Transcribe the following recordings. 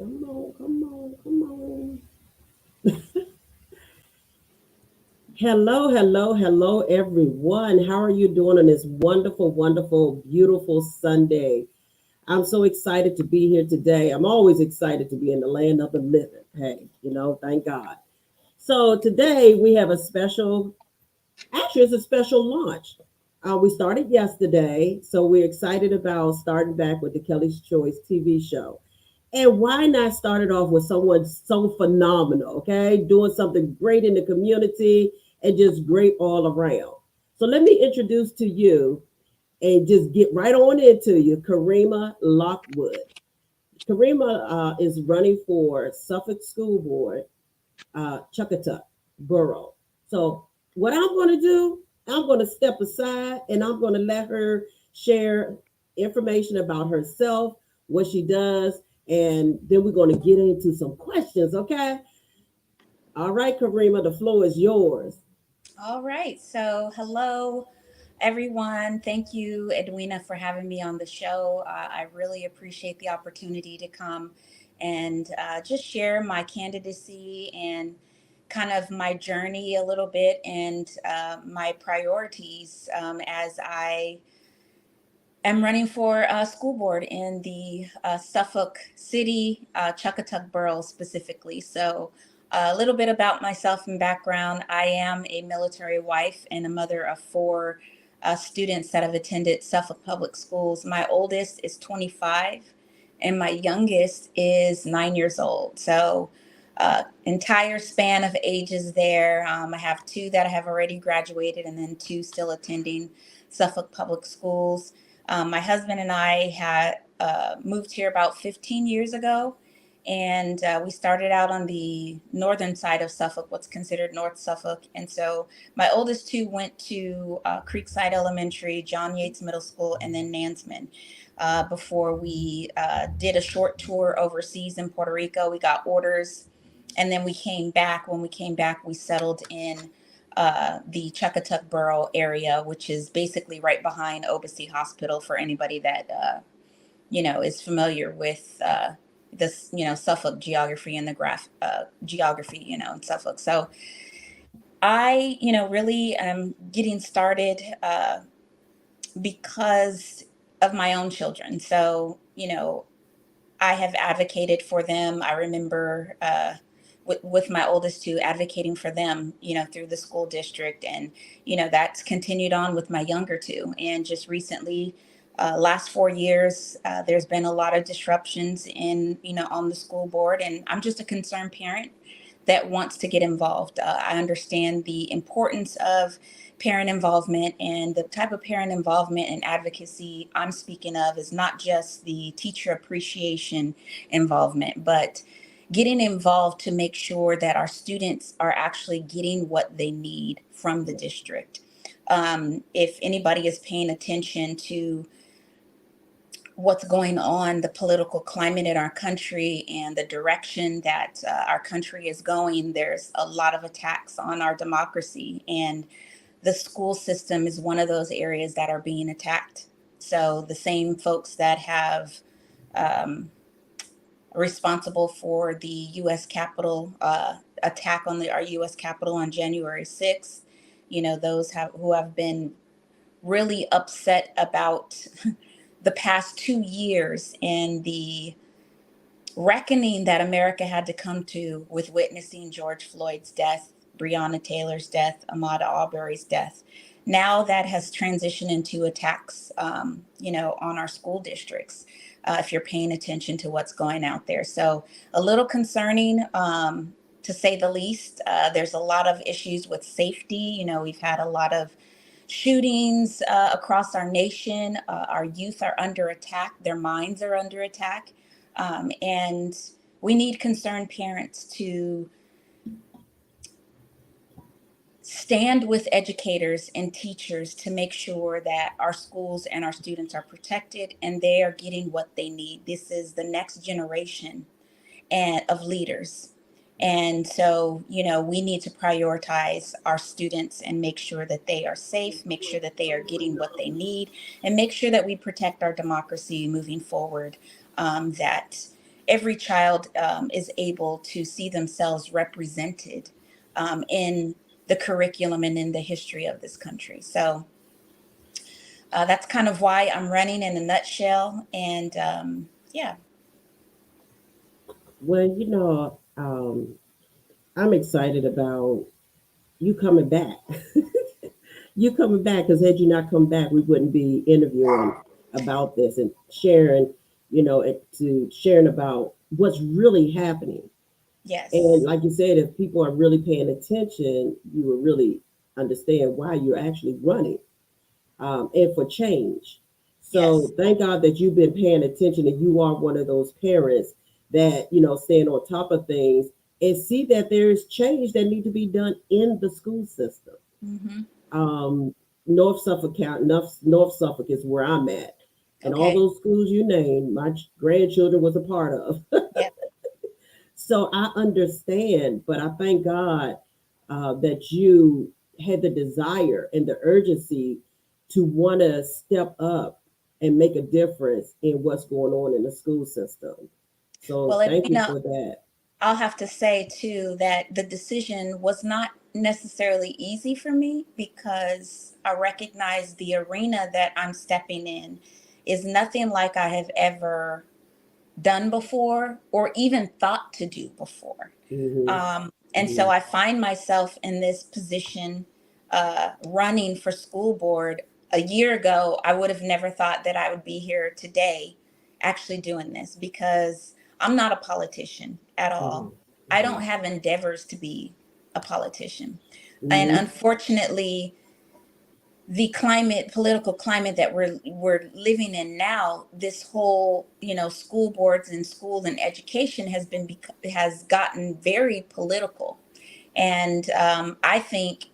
Come on, come on, come on. Hello, hello, hello, everyone. How are you doing on this wonderful, wonderful, beautiful Sunday? I'm so excited to be here today. I'm always excited to be in the land of the living. Hey, thank God. So today we have a special, actually, it's a special launch. We started yesterday, so we're excited about starting back with the Kelly's Choice TV show. And why not start it off with someone so phenomenal, okay? Doing something great in the community and just great all around. So let me introduce to you and just get right on into you, Karima Lockwood. Karima is running for Suffolk School Board, Chuckatuck Borough. So what I'm going to do, I'm going to step aside and I'm going to let her share information about herself, what she does, and then we're going to get into some questions, okay? All right, Karima, the floor is yours. All right. So, hello, everyone. Thank you, Edwina, for having me on the show. I really appreciate the opportunity to come and just share my candidacy and kind of my journey a little bit and my priorities as I am running for school board in the Suffolk City, Chuckatuck Borough specifically. So, a little bit about myself and background. I am a military wife and a mother of four students that have attended Suffolk Public Schools. My oldest is 25, and my youngest is 9 years old. So, entire span of ages there. I have two that have already graduated, and then two still attending Suffolk Public Schools. My husband and I had moved here about 15 years ago, and we started out on the northern side of Suffolk, what's considered North Suffolk. And so my oldest two went to Creekside Elementary, John Yates Middle School, and then Nansman. Before we did a short tour overseas in Puerto Rico, we got orders, and then we came back. When we came back, we settled in the Chuckatuck Borough area, which is basically right behind Obacy Hospital for anybody that, is familiar with this, Suffolk geography and the geography, in Suffolk. So I, really am getting started because of my own children. So, I have advocated for them. I remember with my oldest two advocating for them, through the school district. And, that's continued on with my younger two. And just recently, last 4 years, there's been a lot of disruptions on the school board. And I'm just a concerned parent that wants to get involved. I understand the importance of parent involvement, and the type of parent involvement and advocacy I'm speaking of is not just the teacher appreciation involvement, but getting involved to make sure that our students are actually getting what they need from the district. If anybody is paying attention to what's going on, the political climate in our country and the direction that our country is going, there's a lot of attacks on our democracy. And the school system is one of those areas that are being attacked. So the same folks that have um, responsible for the U.S. Capitol attack on our U.S. Capitol on January 6th, those who have been really upset about the past 2 years and the reckoning that America had to come to with witnessing George Floyd's death, Breonna Taylor's death, Ahmaud Arbery's death. Now that has transitioned into attacks, on our school districts. If you're paying attention to what's going out there, so a little concerning, to say the least. There's a lot of issues with safety. We've had a lot of shootings across our nation. Our youth are under attack. Their minds are under attack. And we need concerned parents to stand with educators and teachers to make sure that our schools and our students are protected and they are getting what they need. This is the next generation of leaders. And so, we need to prioritize our students and make sure that they are safe, make sure that they are getting what they need, and make sure that we protect our democracy moving forward. That every child is able to see themselves represented in the curriculum and in the history of this country. So that's kind of why I'm running in a nutshell. And yeah. Well, I'm excited about you coming back. You coming back because had you not come back, we wouldn't be interviewing about this and sharing, to sharing about what's really happening. And Yes. like you said, if people are really paying attention, you will really understand why you're actually running, and for change. Yes. So thank God that you've been paying attention and you are one of those parents that, staying on top of things and see that there's change that need to be done in the school system. Hmm. um, North Suffolk is where I'm at, and all Okay. those schools you named, my grandchildren was a part of. Yep. So I understand, but I thank God that you had the desire and the urgency to want to step up and make a difference in what's going on in the school system. So Well, and thank you for that. I'll have to say too that the decision was not necessarily easy for me because I recognize the arena that I'm stepping in is nothing like I have ever done before or even thought to do before. Hmm. And so Hmm. I find myself in this position running for school board. A year ago, I would have never thought that I would be here today actually doing this because I'm not a politician at all. Hmm. I Hmm. don't have endeavors to be a politician. And Hmm. unfortunately, the political climate that we're living in now, this whole school boards and school and education has gotten very political, and I think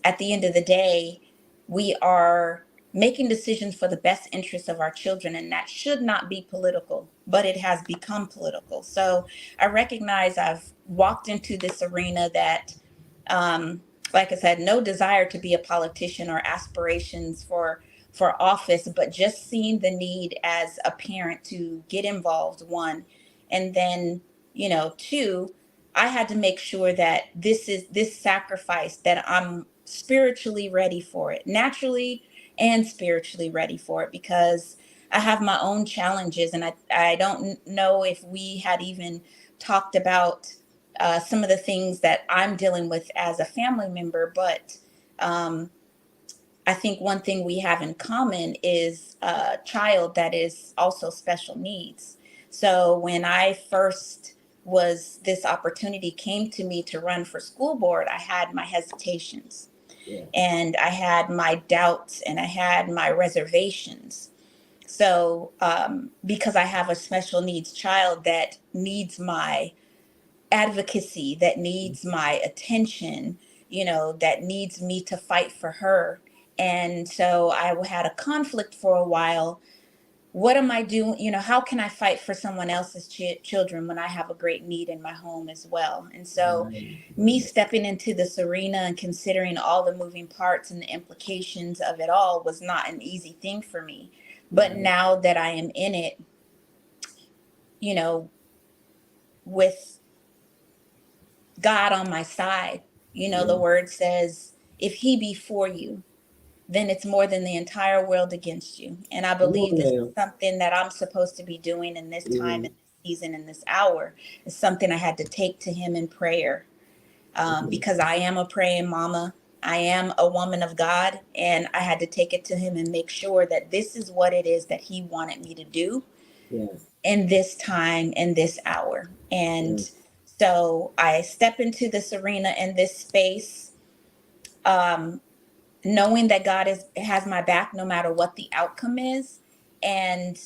at the end of the day, we are making decisions for the best interests of our children, and that should not be political, but it has become political. So I recognize I've walked into this arena that, like I said, no desire to be a politician or aspirations for office, but just seeing the need as a parent to get involved, one, and then two, I had to make sure that this sacrifice that I'm spiritually ready for it, naturally and spiritually ready for it, because I have my own challenges, and I don't know if we had even talked about some of the things that I'm dealing with as a family member, but um, I think one thing we have in common is a child that is also special needs. So when I first this opportunity came to me to run for school board, I had my hesitations Yeah. and I had my doubts and I had my reservations. So because I have a special needs child that needs my advocacy, that needs my attention, that needs me to fight for her. And so I had a conflict for a while. What am I doing? How can I fight for someone else's children when I have a great need in my home as well? And so, Right. me Right. stepping into this arena and considering all the moving parts and the implications of it all was not an easy thing for me. But Right. now that I am in it, you know, with God on my side. The Yeah. word says, if he be for you, then it's more than the entire world against you. And I Come on believe this is now. something that I'm supposed to be doing in this time, Hmm. in this season, in this hour. It's something I had to take to him in prayer, Hmm. because I am a praying mama. I am a woman of God, and I had to take it to him and make sure that this is what it is that he wanted me to do Yes. in this time, in this hour. And Yes. so I step into this arena, in this space, um, knowing that God has my back no matter what the outcome is, and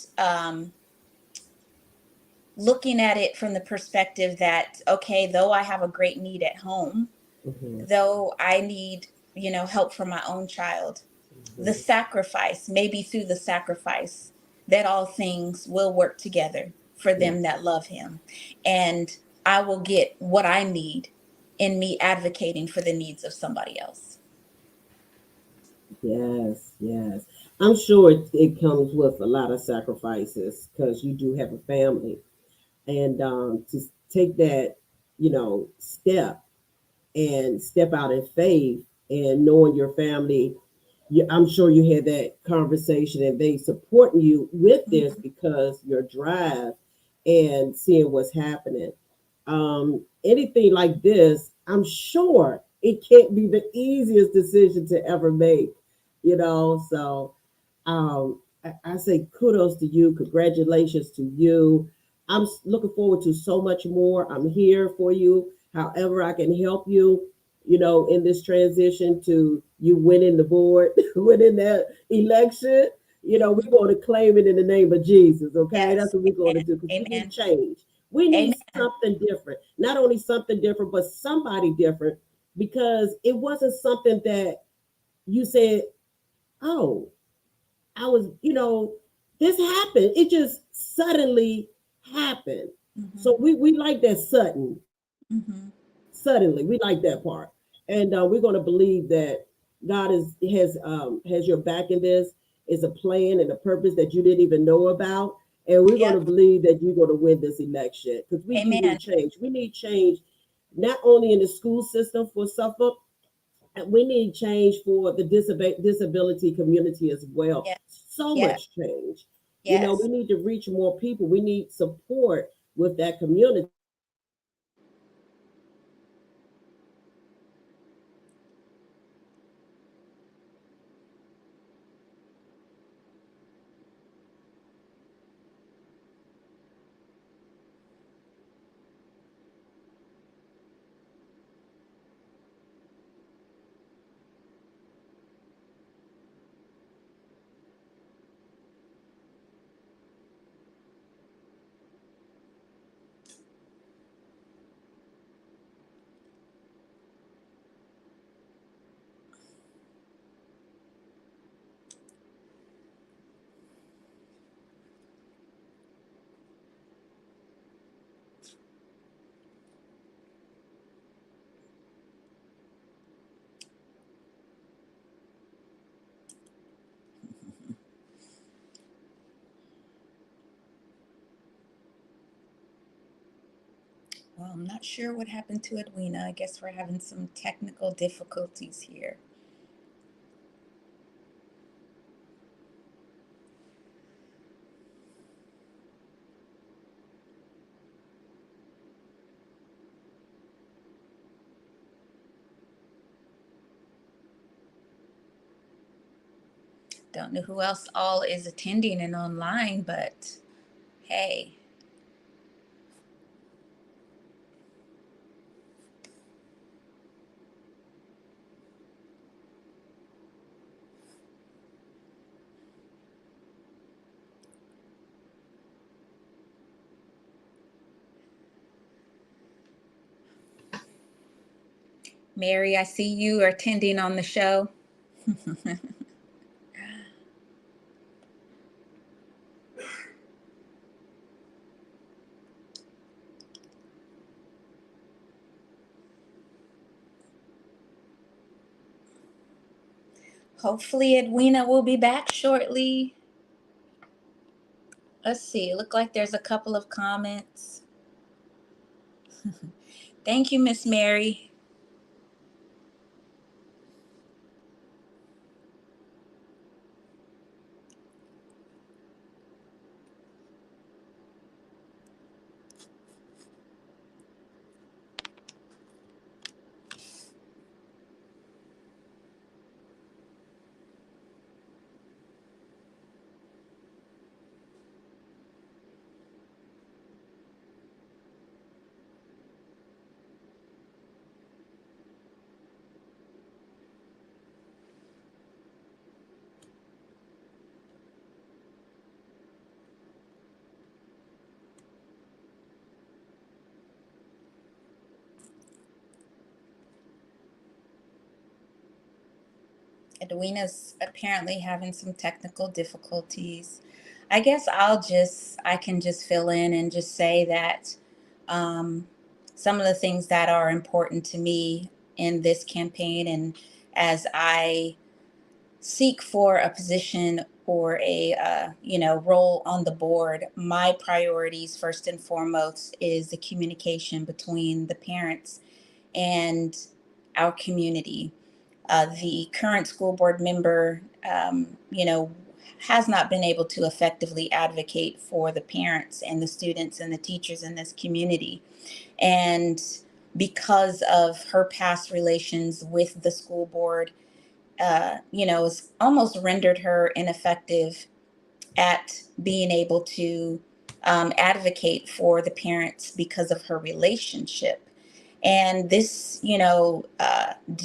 looking at it from the perspective that, okay, though I have a great need at home, Hmm. though I need, help for my own child, the Hmm. sacrifice, maybe through the sacrifice, that all things will work together for them Yes. that love him. And I will get what I need in me advocating for the needs of somebody else. Yes. Yes. I'm sure it comes with a lot of sacrifices because you do have a family. and to take that, step and step out in faith and knowing your family. I'm sure you had that conversation and they supporting you with this Mhm. because your drive and seeing what's happening. Anything like this, I'm sure it can't be the easiest decision to ever make, So I say kudos to you, congratulations to you. I'm looking forward to so much more. I'm here for you, however I can help you, in this transition to you winning the board, winning that election. We're Mhm. going to claim it in the name of Jesus, okay? That's Yes. what we're going to Amen. do because we need Amen. change. We need Amen. something different. Not only something different, but somebody different because it wasn't something that you said, oh, I was, this happened. It just suddenly happened. Mhm. So we like that Mhm. suddenly. We like that part, and we're going to believe that God has your back in this. Is a plan and a purpose that you didn't even know about, and we're going to Yep. believe that you're going to win this election because we do need Amen. change. We need change, not only in the school system for Suffolk, we need change for the disability community as well. Yes. So Yes. much change. We Yes. need to reach more people. We need support with that community. Well, I'm not sure what happened to Edwina. I guess we're having some technical difficulties here. Don't know who else all is attending and online, but hey. Mary, I see you are attending on the show. Hopefully Edwina will be back shortly. Let's see. Look like there's a couple of comments. Thank you, Miss Mary. Edwina's apparently having some technical difficulties. I guess I can just fill in and just say that um, some of the things that are important to me in this campaign and as I seek for a position or a role on the board, my priorities first and foremost is the communication between the parents and our community. The current school board member, has not been able to effectively advocate for the parents and the students and the teachers in this community. And because of her past relations with the school board, it's almost rendered her ineffective at being able to advocate for the parents because of her relationship. And this,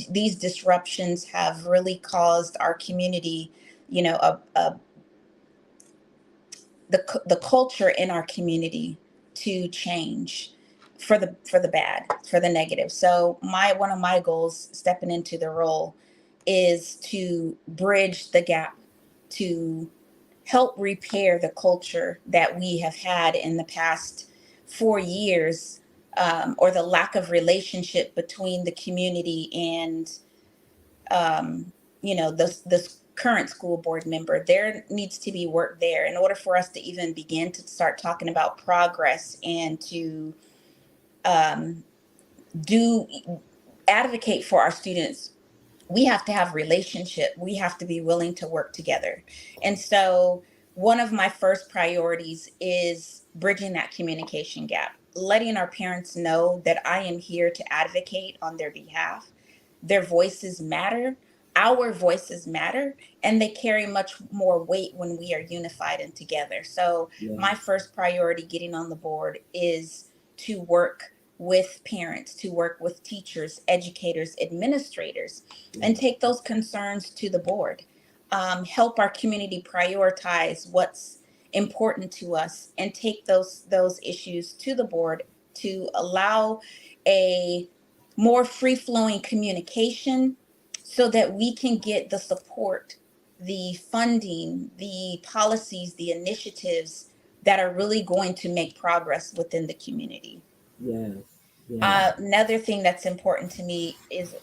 these disruptions have really caused our community, you know, the culture in our community to change for the bad, for the negative. So my one of my goals stepping into the role is to bridge the gap, to help repair the culture that we have had in the past 4 years, or the lack of relationship between the community and this current school board member. There needs to be work there in order for us to even begin to start talking about progress and to um, do advocate for our students. We have to have relationship. We have to be willing to work together. And so one of my first priorities is bridging that communication gap, letting our parents know that I am here to advocate on their behalf. Their voices matter. Our voices matter, and they carry much more weight when we are unified and together. So my Yes. first priority getting on the board is to work with parents, to work with teachers, educators, administrators, and Yes. take those concerns to the board. Help our community prioritize what's important to us, and take those issues to the board to allow a more free flowing communication so that we can get the support, the funding, the policies, the initiatives that are really going to make progress within the community. Yes. Yes. Another thing that's important to me is,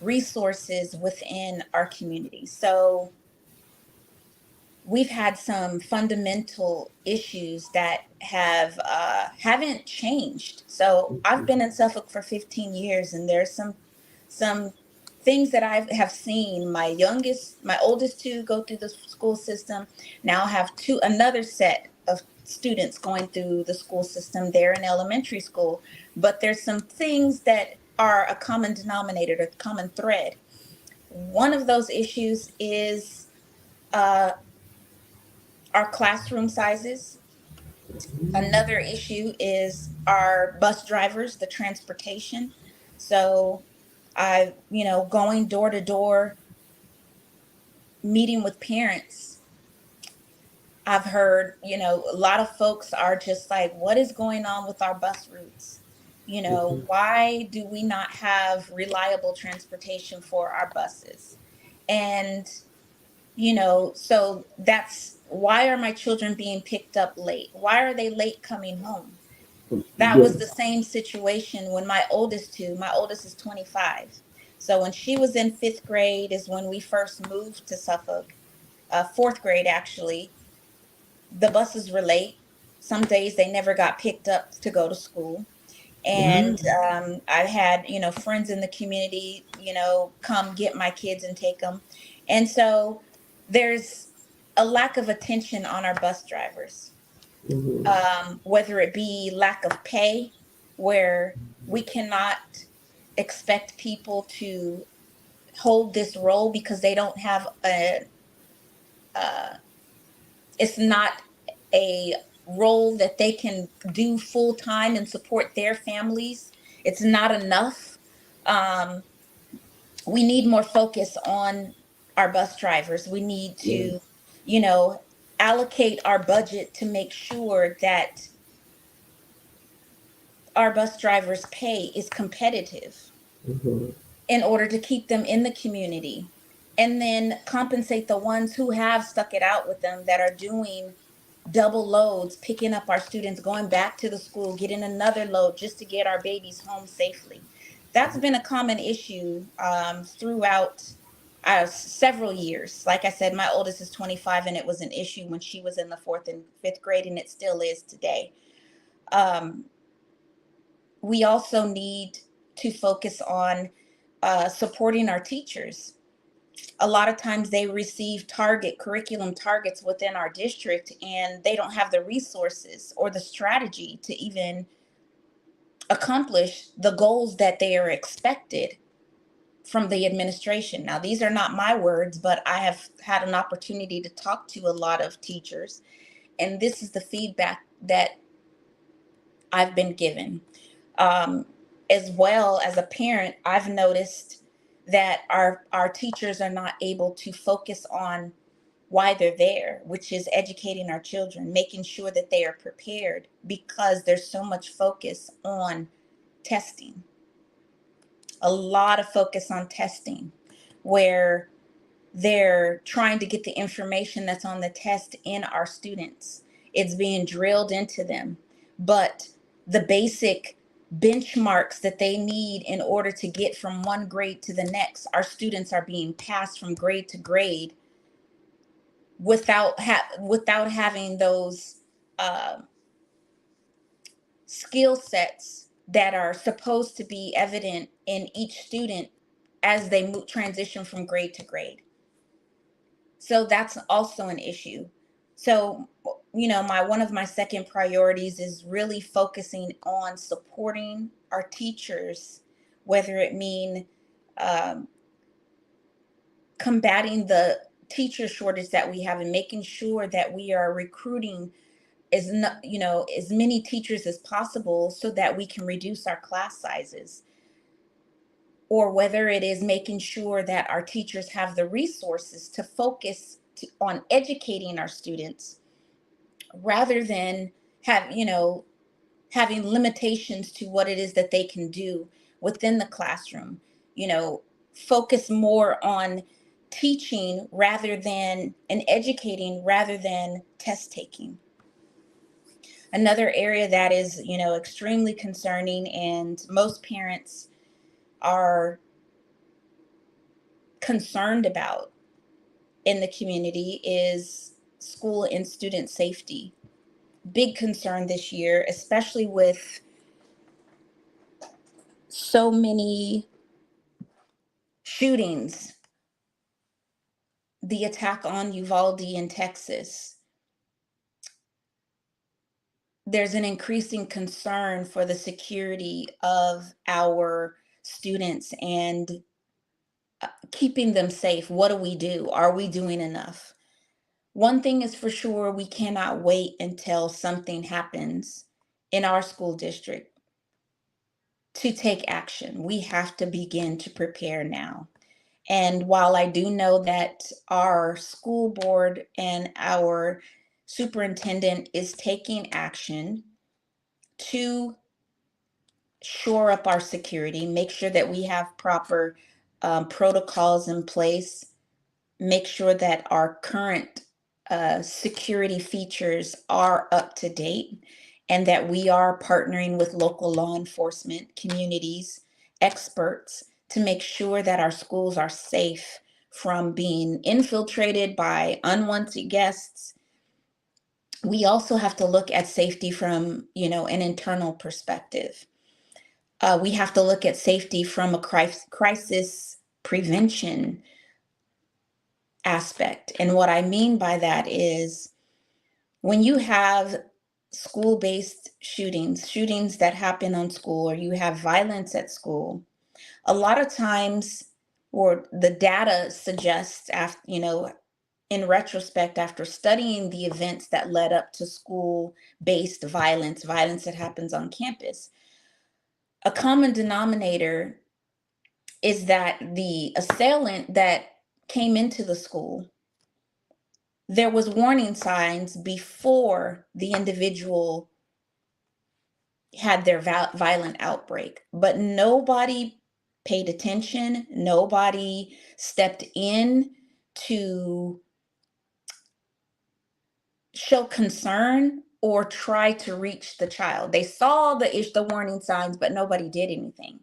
resources within our community. So we've had some fundamental issues that haven't changed. So I've been in Suffolk for 15 years, and there's some things that I have seen. My oldest two go through the school system. Now I have another set of students going through the school system. They're in elementary school, but there's some things that are a common denominator, a common thread. One of those issues is uh, our classroom sizes. Another issue is our bus drivers, the transportation. So going door to door, meeting with parents, I've heard, a lot of folks are just like, what is going on with our bus routes? Mhm. Why do we not have reliable transportation for our buses? And so that's why are my children being picked up late? Why are they late coming home? That was the Yes. same situation when my oldest is 25. So when she was in fifth grade is when we first moved to Suffolk. Fourth grade, actually, the buses were late. Some days they never got picked up to go to school. And Wow. I had, friends in the community, come get my kids and take them. And so there's a lack of attention on our bus drivers, Mhm. whether it be lack of pay, where we cannot expect people to hold this role because they don't have uh, it's not a role that they can do full time and support their families. It's not enough. Um, we need more focus on our bus drivers. We need to, Yes. you know, allocate our budget to make sure that our bus drivers' pay is competitive Mhm. in order to keep them in the community, and then compensate the ones who have stuck it out with them, that are doing double loads, picking up our students, going back to the school, getting another load just to get our babies home safely. That's been a common issue throughout several years. Like I said, my oldest is 25, and it was an issue when she was in the fourth and fifth grade, and it still is today. Um, we also need to focus on supporting our teachers. A lot of times they receive curriculum targets within our district, and they don't have the resources or the strategy to even accomplish the goals that they are expected from the administration. Now, these are not my words, but I have had an opportunity to talk to a lot of teachers, and this is the feedback that I've been given. Um, as well as a parent, I've noticed that our teachers are not able to focus on why they're there, which is educating our children, making sure that they are prepared, because there's so much focus on testing, a lot of focus on testing, where they're trying to get the information that's on the test in our students. It's being drilled into them. But the basic benchmarks that they need in order to get from one grade to the next, our students are being passed from grade to grade without having those uh, skill sets that are supposed to be evident in each student as they transition from grade to grade. So that's also an issue. So, my one of my second priorities is really focusing on supporting our teachers, whether it mean um, combating the teacher shortage that we have, and making sure that we are recruiting as many teachers as possible so that we can reduce our class sizes, or whether it is making sure that our teachers have the resources to focus on educating our students, rather than having limitations to what it is that they can do within the classroom. Focus more on teaching rather than and educating rather than test taking. Another area that is, extremely concerning, and most parents are concerned about in the community, is school and student safety. Big concern this year, especially with so many shootings. The attack on Uvalde in Texas. There's an increasing concern for the security of our students and keeping them safe. What do we do? Are we doing enough? One thing is for sure, we cannot wait until something happens in our school district to take action. We have to begin to prepare now. And while I do know that our school board and our superintendent is taking action to shore up our security, make sure that we have proper protocols in place, make sure that our current security features are up to date, and that we are partnering with local law enforcement, communities, experts to make sure that our schools are safe from being infiltrated by unwanted guests. We also have to look at safety from, an internal perspective. We have to look at safety from a crisis prevention aspect. And what I mean by that is, when you have school-based shootings that happen on school, or you have violence at school, a lot of times, or the data suggests, after, in retrospect, after studying the events that led up to school-based violence that happens on campus, a common denominator is that the assailant that came into the school, there was warning signs before the individual had their violent outbreak, but nobody paid attention. Nobody stepped in to show concern or try to reach the child. They saw the warning signs, but nobody did anything.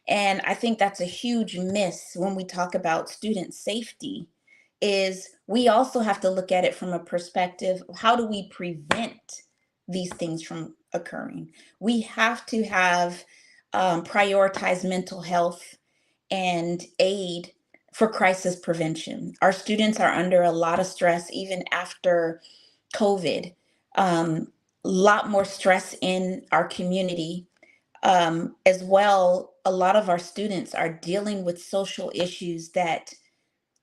And I think that's a huge miss when we talk about student safety, is we also have to look at it from a perspective of how do we prevent these things from occurring. We have to have prioritize mental health and aid for crisis prevention. Our students are under a lot of stress even after COVID. Lot more stress in our community. As well, a lot of our students are dealing with social issues that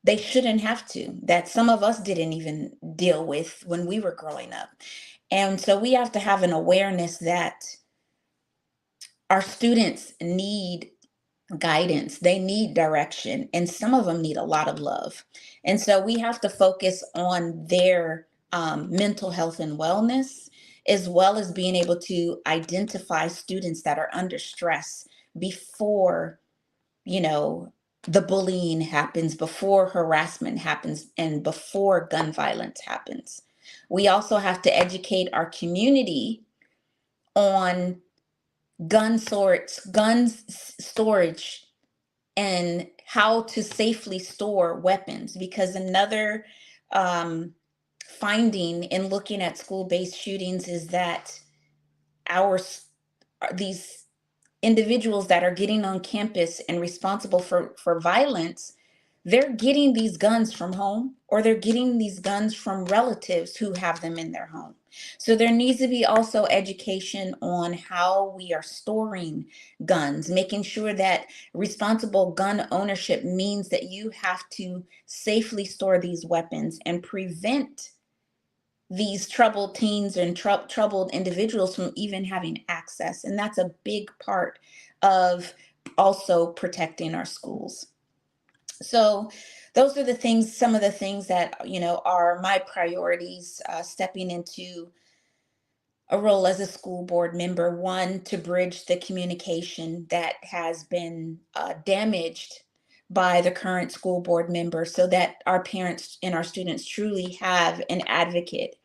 they shouldn't have to, that some of us didn't even deal with when we were growing up. And so we have to have an awareness that our students need guidance, they need direction, and some of them need a lot of love. And so we have to focus on their mental health and wellness, as well as being able to identify students that are under stress before, you know, the bullying happens, before harassment happens, and before gun violence happens. We also have to educate our community on guns storage, and how to safely store weapons. Because another um, finding in looking at school-based shootings is that our these individuals that are getting on campus and responsible for violence, they're getting these guns from home, or they're getting these guns from relatives who have them in their home. So there needs to be also education on how we are storing guns, making sure that responsible gun ownership means that you have to safely store these weapons and prevent these troubled teens and troubled individuals from even having access. And that's a big part of also protecting our schools. So those are the things, some of the things that, are my priorities, stepping into a role as a school board member. One, to bridge the communication that has been damaged by the current school board member, so that our parents and our students truly have an advocate.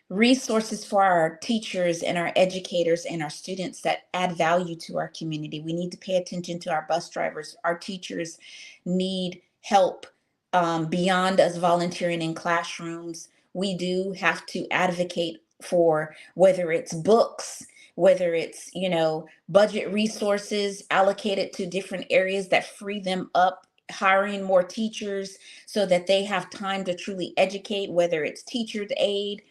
Resources for our teachers and our educators and our students that add value to our community. We need to pay attention to our bus drivers. Our teachers need help beyond us volunteering in classrooms. We do have to advocate for, whether it's books, whether it's, budget resources allocated to different areas that free them up, hiring more teachers so that they have time to truly educate, whether it's teacher's aid.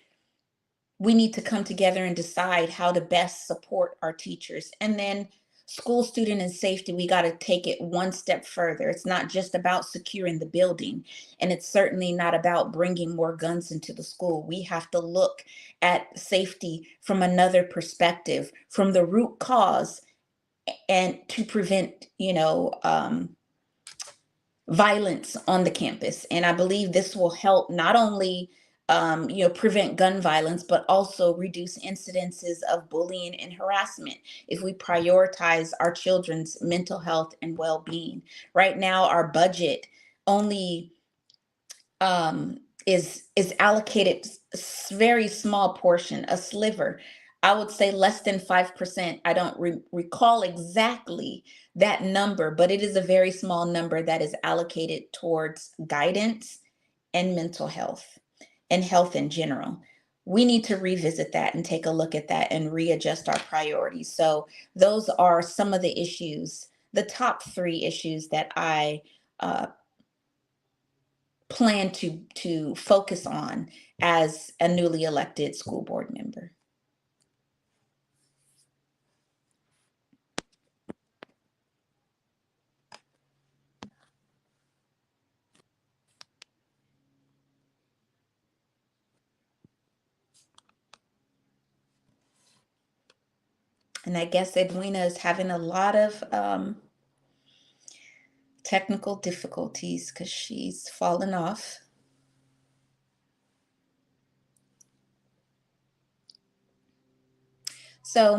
We need to come together and decide how to best support our teachers. And then school student and safety, we got to take it one step further. It's not just about securing the building, and it's certainly not about bringing more guns into the school. We have to look at safety from another perspective, from the root cause, and to prevent, violence on the campus. And I believe this will help not only prevent gun violence, but also reduce incidences of bullying and harassment if we prioritize our children's mental health and well-being. Right now, our budget only is allocated very small portion, a sliver. I would say less than 5%. I don't recall exactly that number, but it is a very small number that is allocated towards guidance and mental health and health in general. We need to revisit that and take a look at that and readjust our priorities. So those are some of the issues, the top 3 issues that I plan to focus on as a newly elected school board member. And I guess Edwina is having a lot of technical difficulties because she's fallen off. So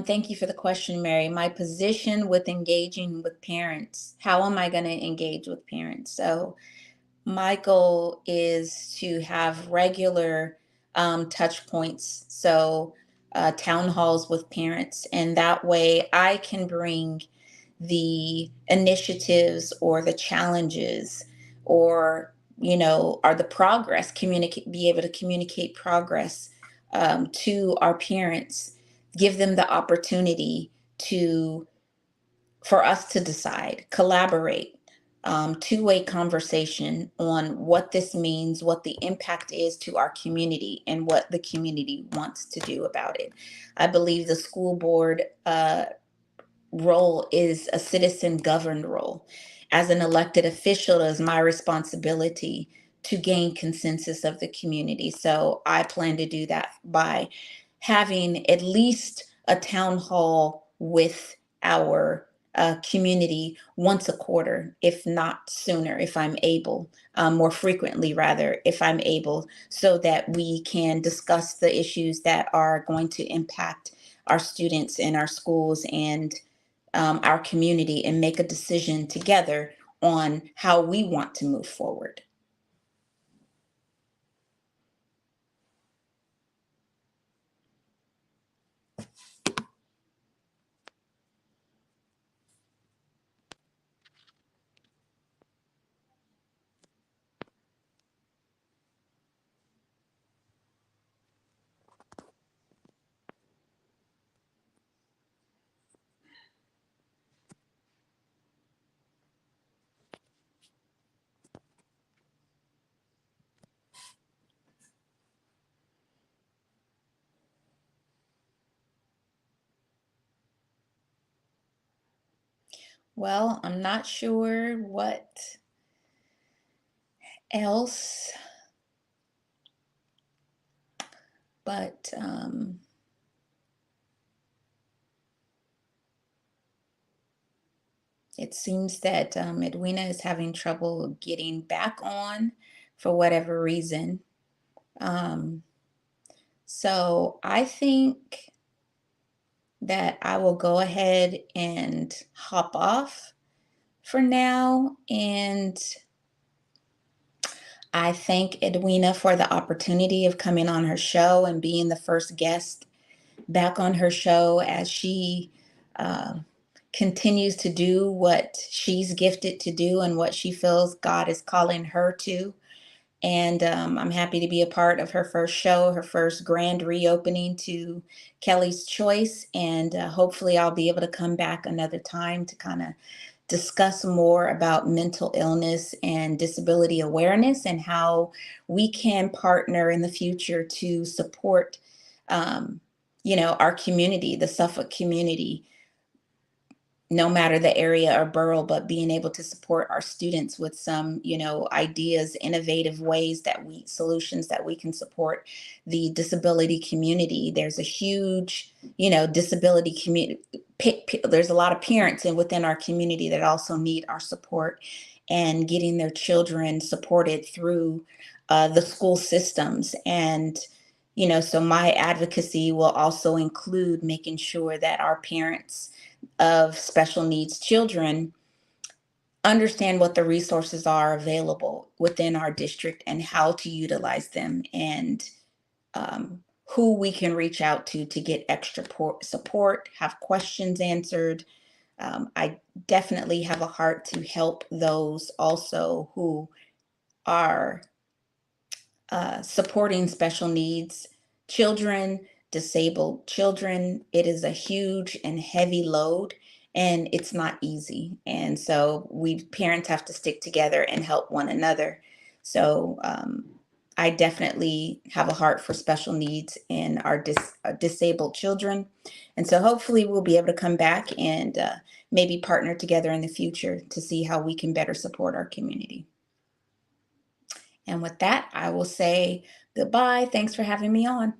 thank you for the question, Mary. My position with engaging with parents, how am I going to engage with parents? So my goal is to have regular touch points. So town halls with parents. And that way I can bring the initiatives or the challenges, or are the progress, communicate, be able to communicate progress to our parents, give them the opportunity to for us to decide, collaborate, two-way conversation on what this means, what the impact is to our community, and what the community wants to do about it. I believe the school board role is a citizen governed role. As an elected official, it is my responsibility to gain consensus of the community. So I plan to do that by having at least a town hall with our community once a quarter, if not sooner, if I'm able, more frequently, rather, if I'm able, so that we can discuss the issues that are going to impact our students in our schools and our community, and make a decision together on how we want to move forward. Well, I'm not sure what else, but it seems that Edwina is having trouble getting back on for whatever reason. Um, so I think that I will go ahead and hop off for now. And I thank Edwina for the opportunity of coming on her show and being the first guest back on her show, as she uh, continues to do what she's gifted to do and what she feels God is calling her to. And I'm happy to be a part of her first show, her first grand reopening to Kelly's Choice. And hopefully, I'll be able to come back another time to kind of discuss more about mental illness and disability awareness, and how we can partner in the future to support, um, our community, the Suffolk community, no matter the area or borough, but being able to support our students with some, ideas, innovative ways solutions that we can support the disability community. There's a huge, disability community. There's a lot of parents within our community that also need our support, and getting their children supported through the school systems. And so my advocacy will also include making sure that our parents of special needs children understand what the resources are available within our district and how to utilize them, and who we can reach out to get extra support, have questions answered. I definitely have a heart to help those also who are supporting special needs children, disabled children. It is a huge and heavy load, and it's not easy. And so we parents have to stick together and help one another. So I definitely have a heart for special needs and our disabled children. And so hopefully we'll be able to come back and maybe partner together in the future to see how we can better support our community. And with that, I will say goodbye. Thanks for having me on.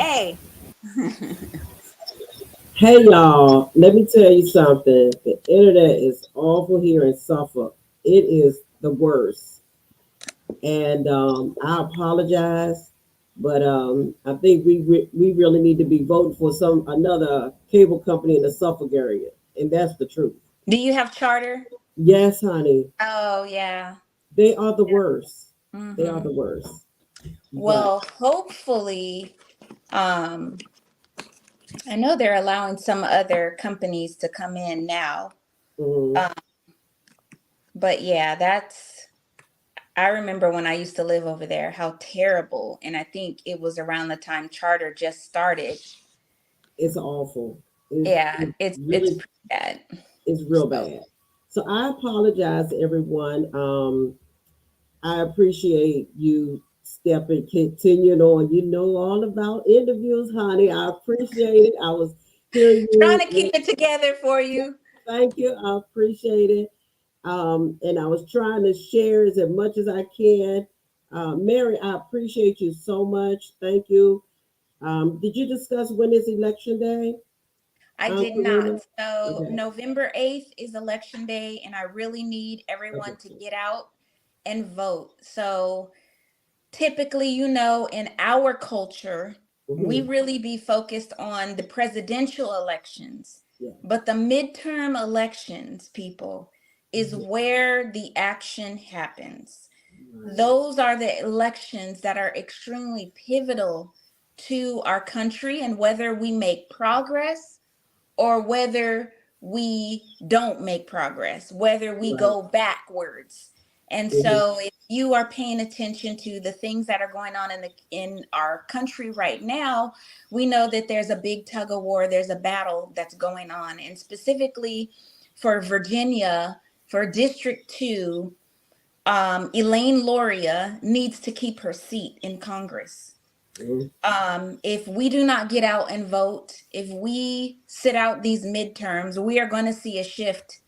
Hey. Hey y'all, let me tell you something. The internet is awful here in Suffolk. It is the worst. And I apologize, but I think we really need to be voting for some another cable company in the Suffolk area, and that's the truth. Do you have charter? Yes, honey, Oh, yeah. they are the worst. They are Hmm. the worst. But Well, hopefully, um, I know they're allowing some other companies to come in now. mhm, Um, but yeah, I remember when I used to live over there, how terrible. And I think it was around the time charter just started. it's awful. Yeah, It's it's really pretty bad. it's real So bad. So I apologize to everyone. I appreciate you stepping, continuing on. You know all about interviews, honey. I appreciate it. I was hearing trying you. to keep it together for you. Thank you. I appreciate it. And I was trying to share as much as I can. Mary, I appreciate you so much. Thank you. Did you discuss when is election day, I did not. Karina? So Okay. November 8th is election day, and I really need everyone to Okay. get out and vote. So typically, in our culture, we Hmm. really be focused on the presidential elections, Yeah. but the midterm elections, people, is Yeah. where the action happens. Right. Those are the elections that are extremely pivotal to our country and whether we make progress or whether we don't make progress, whether we Right. go backwards. And Hmm. so if you are paying attention to the things that are going on in our country right now, we know that there's a big tug of war, there's a battle that's going on. And specifically for Virginia, for District 2, Elaine Loria needs to keep her seat in Congress. Hmm. If we do not get out and vote, if we sit out these midterms, we are going to see a shift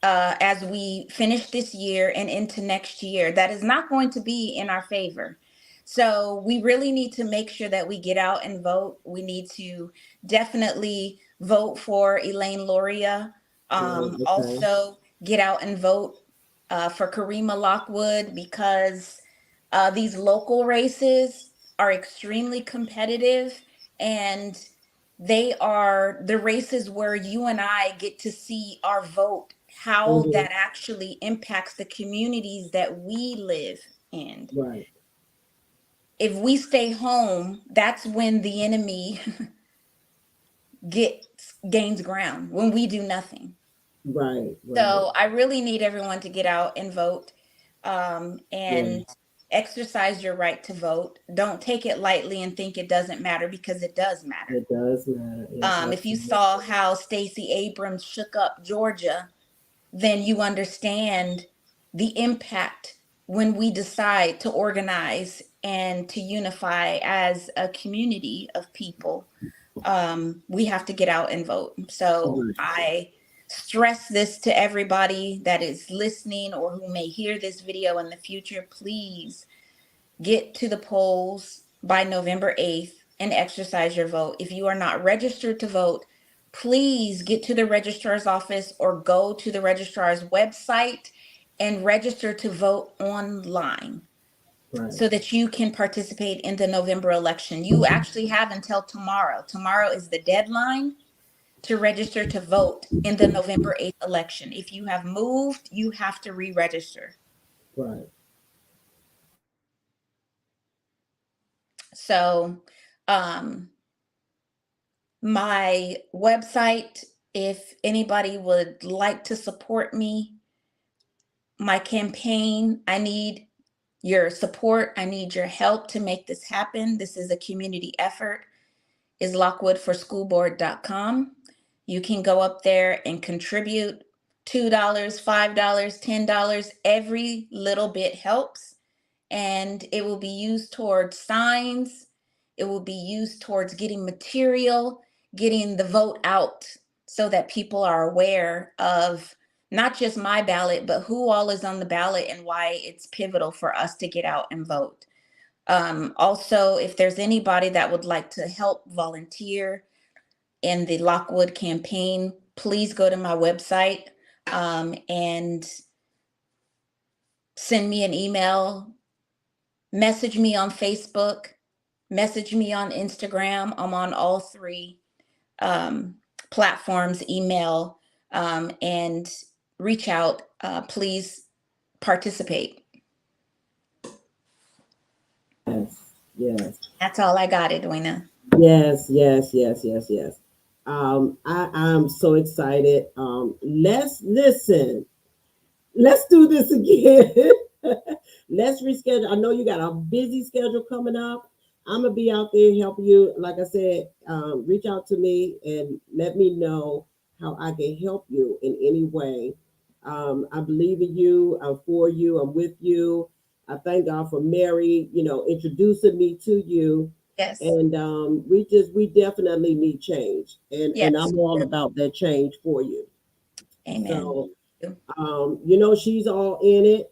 as we finish this year and into next year. That is not going to be in our favor. So we really need to make sure that we get out and vote. We need to definitely vote for Elaine Loria. Right. Okay. Also, get out and vote for Karima Lockwood because these local races are extremely competitive, and they are the races where you and I get to see our vote, how Hmm. that actually impacts the communities that we live in. Right. If we stay home, that's when the enemy gains ground, when we do nothing. Right. Right. So I really need everyone to get out and vote, Yeah. and exercise your right to vote. Don't take it lightly and think it doesn't matter, because it does matter. It does matter. Yeah. If you Absolutely. saw how Stacey Abrams shook up Georgia, then you understand the impact when we decide to organize and to unify as a community of people. We have to get out and vote. So Right. I stress this to everybody that is listening or who may hear this video in the future. Please get to the polls by November 8th and exercise your vote. If you are not registered to vote, please get to the registrar's office or go to the registrar's website and register to vote online Right. so that you can participate in the November election. You actually have until tomorrow. Tomorrow is the deadline to register to vote in the November 8th election. If you have moved, you have to re-register. Right. So, um, my website, if anybody would like to support me, my campaign, I need your support. I need your help to make this happen. This is a community effort, is lockwoodforschoolboard.com. You can go up there and contribute $2, $5, $10. Every little bit helps, and it will be used towards signs. It will be used towards getting material, getting the vote out so that people are aware of not just my ballot, but who all is on the ballot and why it's pivotal for us to get out and vote. Also, if there's anybody that would like to help volunteer in the Lockwood campaign, please go to my website and send me an email, message me on Facebook, message me on Instagram. I'm on all three um, platforms, email, and reach out. Please participate. Yes, yes, That's all I got, Edwina. yes, yes, yes, yes, yes. I'm so excited. Let's listen. Let's do this again. Let's reschedule. I know you got a busy schedule coming up. I'm gonna be out there helping you. Like I said, reach out to me and let me know how I can help you in any way. I believe in you. I'm for you. I'm with you. I thank God for Mary, introducing me to you. Yes. And we definitely need change. And Yes. I'm all about that change for you. Amen. So she's all in it.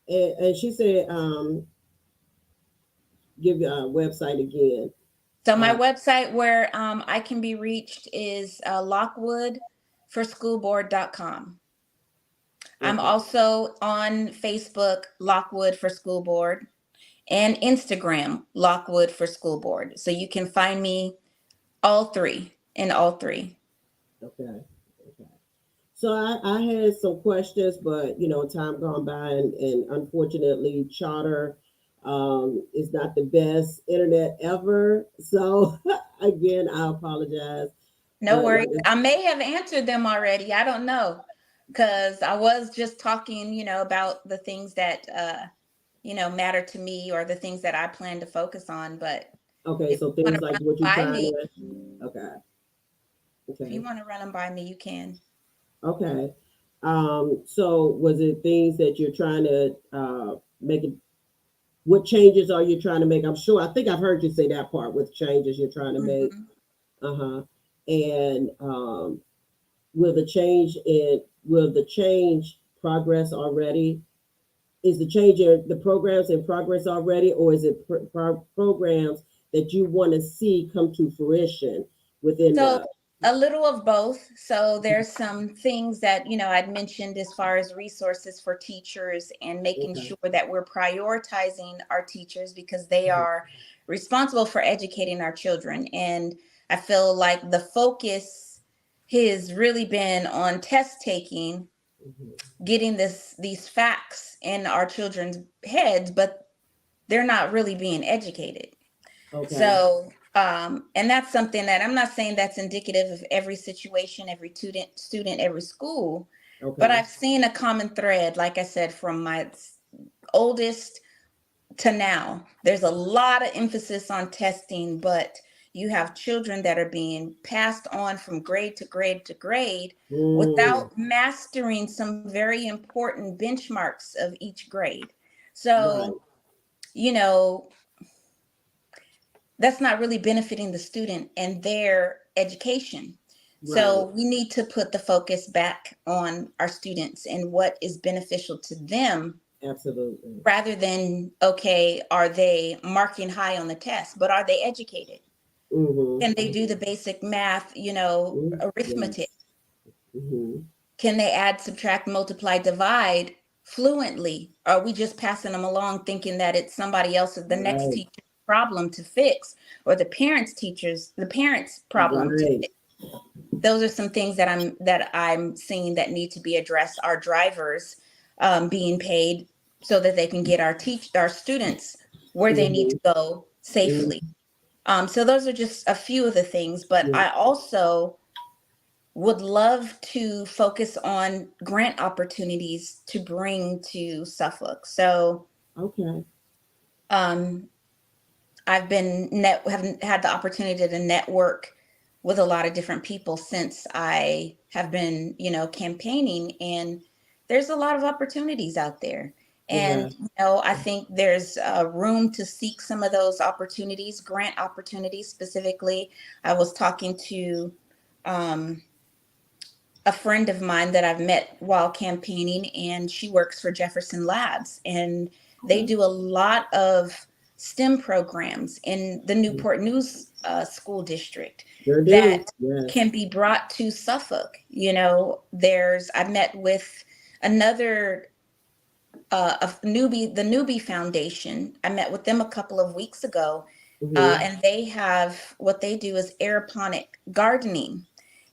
And she said, give you a website again. So my Uh, website where I can be reached is lockwoodforschoolboard.com. I'm okay, also on Facebook, Lockwood for School Board, and Instagram, Lockwood for School Board. So you can find me all three in all three. okay, okay. So I had some questions, but time gone by, and unfortunately, Charter is not the best internet ever. So again, I apologize. No But worries. like, I may have answered them already. I don't know. Because I was just talking, about the things that, matter to me or the things that I plan to focus on. But okay, if so you want things to like run what you're them by trying me, to. Okay, if you okay. want to run them by me, you can. Okay. So was it things that you're trying to make it? What changes are you trying to make? I'm sure. I think I've heard you say that part with changes you're trying to make. Hmm. Uh-huh. And will the change progress already? Is the change in the programs in progress already, or is it programs that you want to see come to fruition within So the? a little of both. So there's some things that, I'd mentioned as far as resources for teachers and making Okay. sure that we're prioritizing our teachers because they Mhm. are responsible for educating our children. And I feel like the focus has really been on test taking, Mhm. getting these facts in our children's heads, but they're not really being educated. Okay. So, and that's something that I'm not saying that's indicative of every situation, every student, every school, but Okay. I've seen a common thread, like I said, from my oldest to now. There's a lot of emphasis on testing, but you have children that are being passed on from grade to grade to grade Mm, without mastering some very important benchmarks of each grade. So, right. you know, that's not really benefiting the student and their education. Right. So we need to put the focus back on our students and what is beneficial to them Absolutely. rather than, okay, are they marking high on the test, but are they educated? Mm-hmm. Can they do the Mm-hmm. basic math, arithmetic? Yes. Mm-hmm. Can they add, subtract, multiply, divide fluently? Or are we just passing them along thinking that it's somebody else's, the next Right. teacher's problem to fix, or the parents' problem to Right. fix? Those are some things that I'm seeing that need to be addressed. Our drivers being paid so that they can get our students where they need Mm-hmm. to go safely. Mm-hmm. So those are just a few of the things, but Yeah. I also would love to focus on grant opportunities to bring to Suffolk. So Okay. um, haven't had the opportunity to network with a lot of different people since I have been, campaigning, and there's a lot of opportunities out there. Yeah. And I think there's room to seek some of those opportunities, grant opportunities specifically. I was talking to um, a friend of mine that I've met while campaigning, and she works for Jefferson Labs, and they Okay. do a lot of STEM programs in the Newport News school district Sure do. that Yes. can be brought to Suffolk. I met with another the Newbie Foundation. I met with them a couple of weeks ago, Hmm. and they have what they do is aeroponic gardening,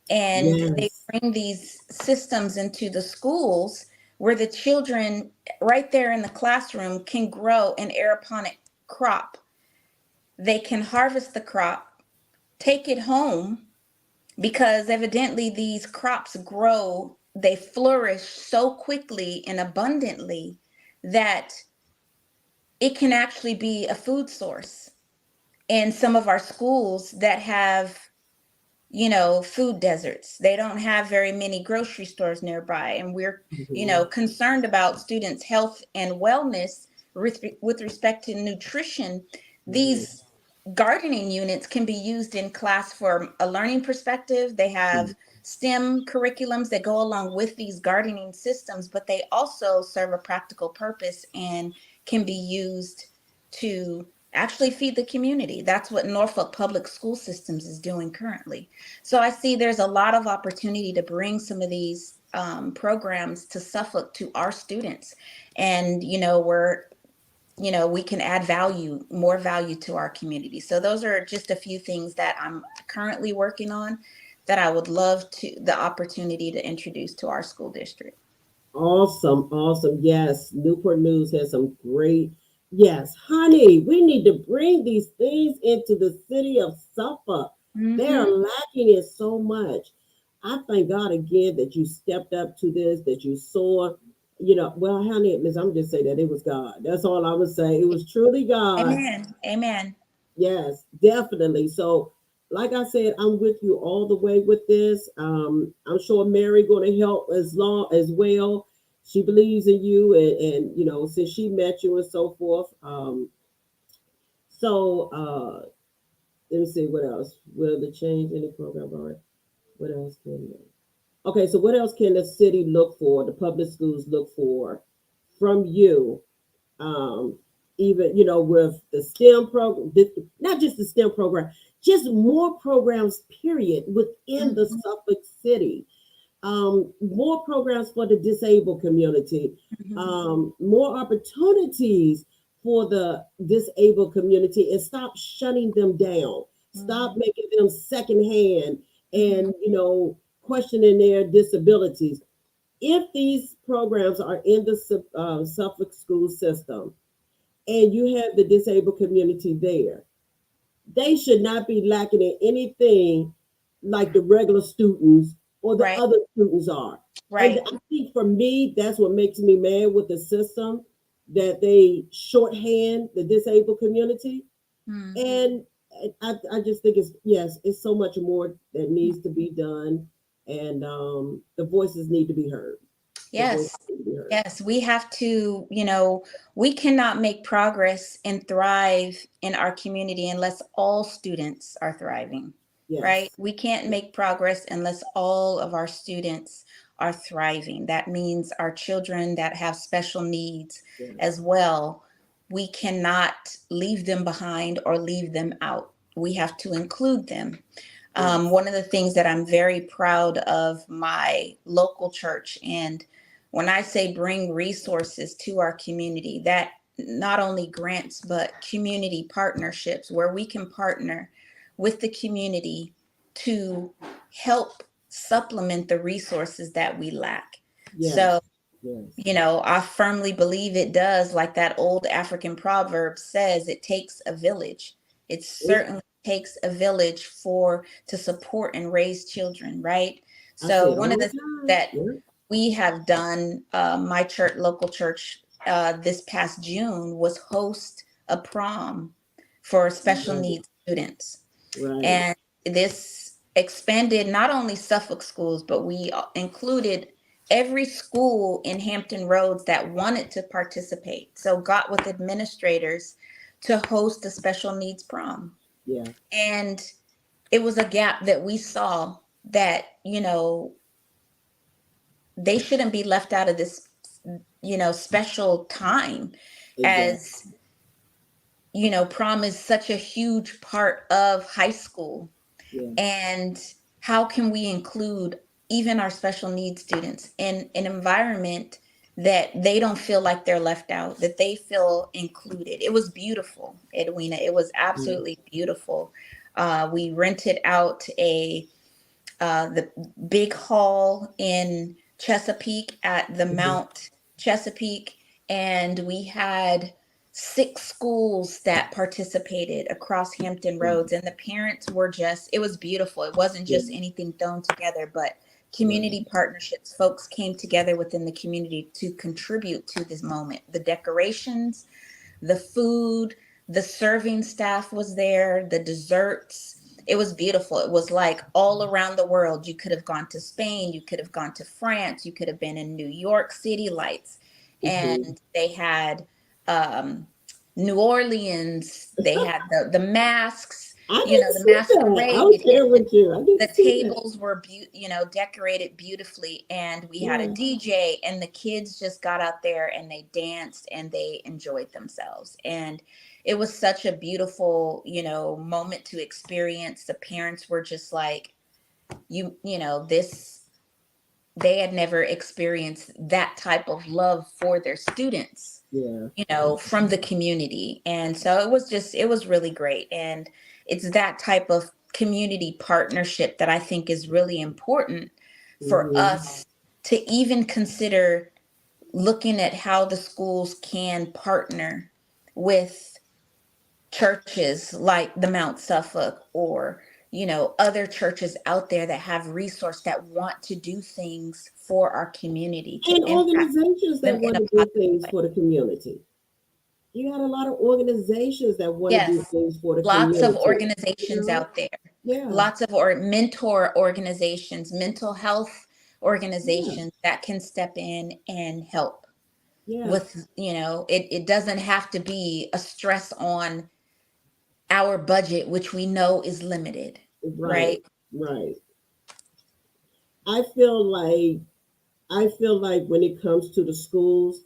and they Yes. bring these systems into the schools where the children right there in the classroom can grow an aeroponic crop. They can harvest the crop, take it home, because evidently these crops grow, they flourish so quickly and abundantly that it can actually be a food source in some of our schools that have, food deserts. They don't have very many grocery stores nearby. And we're, Hmm. concerned about students' health and wellness with respect to nutrition. Hmm. These gardening units can be used in class for a learning perspective. They have STEM curriculums that go along with these gardening systems, but they also serve a practical purpose and can be used to actually feed the community. That's what Norfolk Public School Systems is doing currently. So I see there's a lot of opportunity to bring some of these programs to Suffolk to our students. And, we can add more value to our community. So those are just a few things that I'm currently working on that I would love the opportunity to introduce to our school district. Awesome, awesome. Yes, Newport News has some great. Yes, honey, we need to bring these things into the city of Suffolk. They are Mm-hmm. lacking it so much. I thank God again that you stepped up to this, that you saw, well, honey, Miss, I'm just saying that it was God. That's all I would say. It was truly God. Amen. Amen. Yes, definitely. So, like I said, I'm with you all the way with this. I'm sure Mary going to help as long as well. She believes in you, and since she met you and so forth. Let me see what else. Will the change any program? All right. What else can? Okay, so what else can the city look for? The public schools look for from you, um, even with the STEM program, not just the STEM program, just more programs. Period within the Mm-hmm. Suffolk City, more programs for the disabled community, Mm-hmm. more opportunities for the disabled community, and stop shutting them down. Stop Mm-hmm. making them secondhand Mm-hmm. and questioning their disabilities. If these programs are in the Suffolk school system and you have the disabled community there, they should not be lacking in anything like the regular students or the Right. other students are. And Right. I think for me, that's what makes me mad with the system, that they shorthand the disabled community. Mm. And I just think yes, it's so much more that needs to be done. And the voices need to be heard. The voices Yes. need to be heard. Yes, we have to, we cannot make progress and thrive in our community unless all students are thriving, right? Yes. We can't make progress unless all of our students are thriving. That means our children that have special needs Yes. as well. We cannot leave them behind or leave them out. We have to include them. Yes. One of the things that I'm very proud of my local church, and when I say bring resources to our community, that not only grants, but community partnerships where we can partner with the community to help supplement the resources that we lack. Yes. So, Yes. I firmly believe it does, like that old African proverb says, it takes a village. It It, certainly takes a village to support and raise children, right? I say So it one all of the the things time. that Yeah. we have done, my church, local church, this past June was host a prom for special Right. needs students. Right. And this expanded not only Suffolk schools, but we included every school in Hampton Roads that wanted to participate. So got with administrators to host a special needs prom. Yeah. And it was a gap that we saw that, they shouldn't be left out of this, special time Exactly. as, prom is such a huge part of high school. Yeah. And how can we include even our special needs students in an environment that they don't feel like they're left out, that they feel included? It was beautiful, Edwina. It was Mm-hmm. absolutely beautiful. We rented out the big hall in Chesapeake at the Mount Chesapeake, and we had 6 schools that participated across Hampton Roads, and the parents were just, it was beautiful. It wasn't Yeah. just anything thrown together, but Right. community partnerships. Folks came together within the community to contribute to this moment. The decorations, the food, the serving staff was there, the desserts. It was beautiful. It was like all around the world. You could have gone to Spain, you could have gone to France, you could have been in New York City lights. Mm-hmm. And they had um, New Orleans, they had the masks, I didn't the see that. I was masquerade, there and with you. I the didn't see that. tables were decorated beautifully, and we had a Yeah. DJ, and the kids just got out there and they danced and they enjoyed themselves. And it was such a beautiful moment to experience. The parents were just like, this, they had never experienced that type of love for their students, Yeah. from the community. And so it was really great. And it's that type of community partnership that I think is really important for Mm-hmm. us to even consider looking at how the schools can partner with churches like the Mount Suffolk, or other churches out there that have resource, that want to do things for our community to And impact organizations that them in want a to do positive things way. for the community. You got a lot of organizations that want to do Yes, things for the lots of community. You organizations know? out there. Yeah. Lots of mentor organizations, mental health Yeah. organizations that can step in and help Yeah. with, it doesn't have to be a stress on our budget, which we know is limited, Right. right? Right. I feel like when it comes to the schools,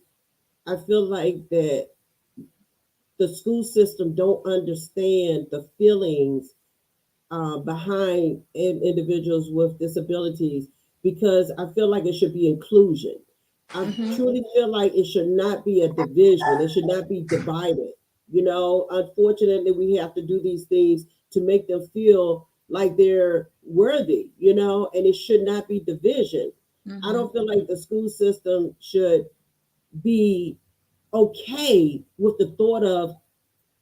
I feel like that the school system don't understand the feelings behind individuals with disabilities, because I feel like it should be inclusion. I Hmm. truly feel like it should not be a division. It should not be divided. Unfortunately, we have to do these things to make them feel like they're worthy, and it should not be division. I Hmm. don't feel like the school system should be okay with the thought of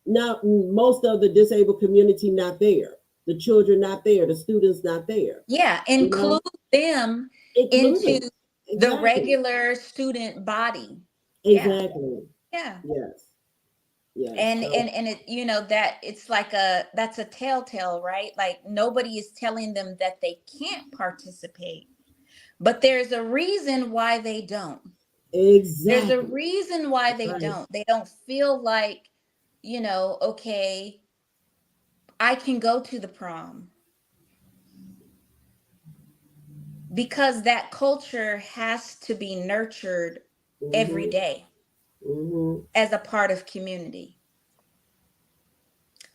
not most of the disabled community not there, the children not there, the students not there. Yeah, You know, include them into including the exactly, regular student body. Yeah, exactly. yeah. Yes, yes. And it, that it's like that's a telltale, right? Like, nobody is telling them that they can't participate, but there's a reason why they don't. There's a Exactly. reason why they Right. don't. They don't feel like, okay, I can go to the prom, because that culture has to be nurtured every Mm-hmm. day Mm-hmm. as a part of community.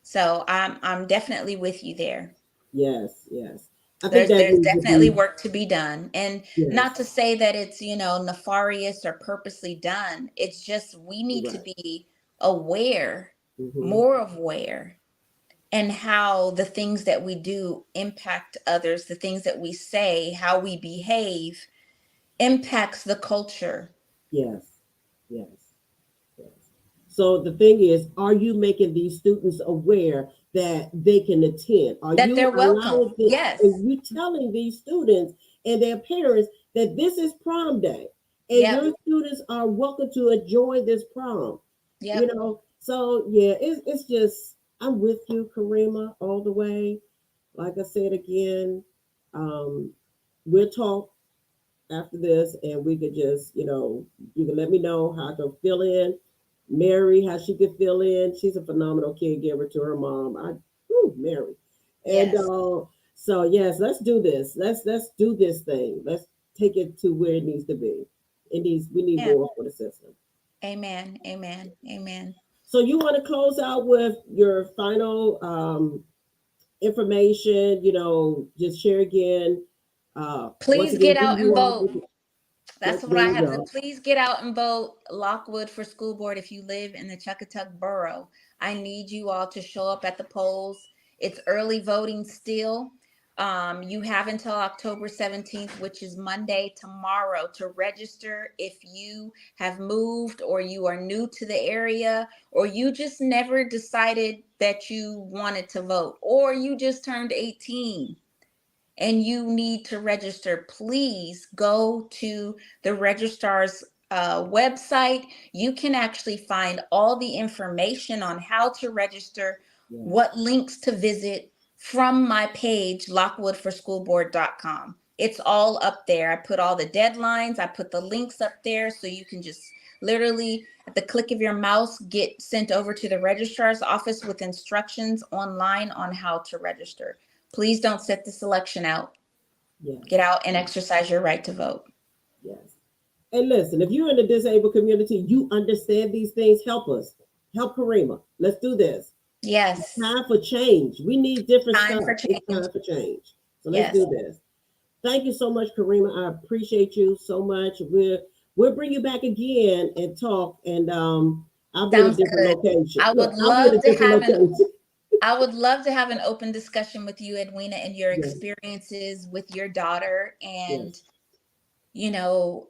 So I'm definitely with you there. Yes, yes. I think There's that there's needs to definitely be, work to be done, and not yes, to say that it's nefarious or purposely done. It's just we need to right. be aware, Mm-hmm. more aware, and how the things that we do impact others, the things that we say, how we behave impacts the culture. Yes, yes. Yes. So the thing is, are you making these students aware that they can attend? Are That you they're welcome. allowing the, are Yes. you telling these students and their parents that this is prom day and Yep. your students are welcome to enjoy this prom? Yep. So yeah, it's just, I'm with you, Karima, all the way. Like I said again, um, we'll talk after this, and we could just, you can let me know how I can fill in. Mary, how she could fill in. She's a phenomenal caregiver to her mom. Mary, and Yes. so yes, let's do this. Let's do this thing. Let's take it to where it needs to be. We need Yeah. more for the system. Amen. Amen. Amen. So you want to close out with your final information, just share again. Once Please again, get who out you and are. vote. That's what There I you have to. go. Please get out and vote Lockwood for school board if you live in the Chuckatuck Borough. I need you all to show up at the polls. It's early voting still. You have until October 17th, which is Monday, tomorrow, to register if you have moved or you are new to the area or you just never decided that you wanted to vote or you just turned 18 and you need to register. Please go to the registrar's website. You can actually find all the information on how to register, Yes, what links to visit from my page, lockwoodforschoolboard.com. It's all up there. I put all the deadlines, I put the links up there so you can just literally at the click of your mouse get sent over to the registrar's office with instructions online on how to register. Please don't sit this election out. Get yes, out and exercise your right to vote. yes. And listen, if you're in the disabled community, you understand these things. Help us. Help Karima. Let's do this. It's Yes. time for change. We need different Time stuff. for It's change. time for change. So let's Yes. do this. Thank you so much, Karima. I appreciate you so much. We'll bring you back again and talk. And I'll be in a Sounds different good. location. I Look, would I'll be in love a to different have an location. I would love to have an open discussion with you, Edwina, and your Yes, experiences with your daughter. yes, And, you know,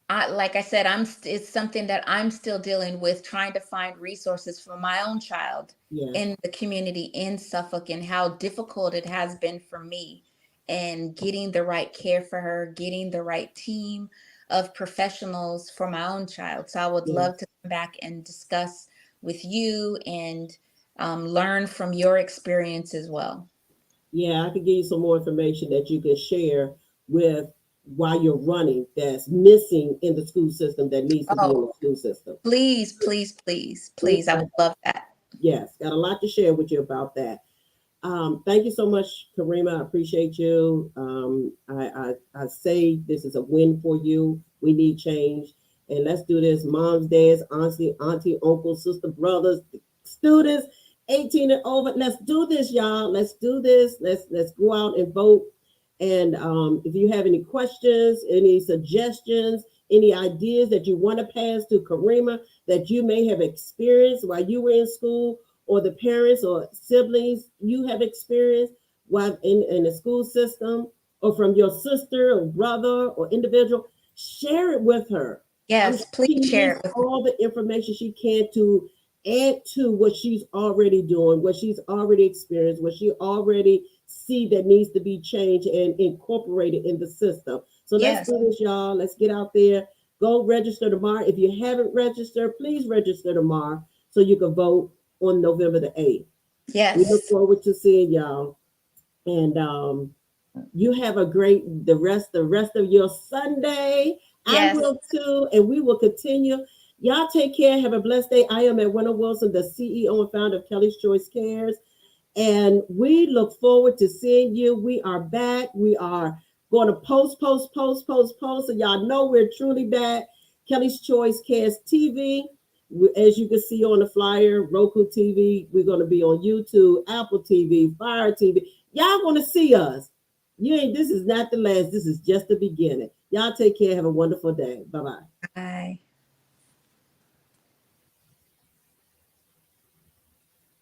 like I said, it's something that I'm still dealing with, trying to find resources for my own child yes, in the community in Suffolk and how difficult it has been for me and getting the right care for her, getting the right team of professionals for my own child. So I would yes. love to come back and discuss with you and learn from your experience as well. Yeah, I could give you some more information that you can share with while you're running that's missing in the school system that needs to be in the Oh, school system. please, please, please, We please. I would love that. yes, got a lot to share with you about that. Thank you so much, Karima. I appreciate you. I say this is a win for you. We need change. And let's do this. Moms, dads, auntie, uncles, sister, brothers, students, 18 and over. Let's do this, y'all. Let's do this. Let's go out and vote. And if you have any questions, any suggestions, any ideas that you want to pass to Karima that you may have experienced while you were in school, or the parents or siblings you have experienced while in the school system, or from your sister or brother or individual, share it with her. Yes, She please share needs it with me. all the information she can to add to what she's already doing, what she's already experienced, what she already see that needs to be changed and incorporated in the system. So let's Yes, do this, y'all. Let's get out there. Go register tomorrow. If you haven't registered, please register tomorrow so you can vote on November the 8th. We look yes, forward to seeing y'all. And you have a great the rest of your Sunday. I yes. will too, and we will continue. Y'all take care. Have a blessed day. I am Edwina Wilson, the CEO and founder of Kelly's Choice Cares. And we look forward to seeing you. We are back. We are going to post. So y'all know we're truly back. Kelly's Choice Cares TV. As you can see on the flyer, Roku TV. We're going to be on YouTube, Apple TV, Fire TV. Y'all going to see us. You ain't. This is not the last. This is just the beginning. Y'all take care. Have a wonderful day. Bye bye. Bye.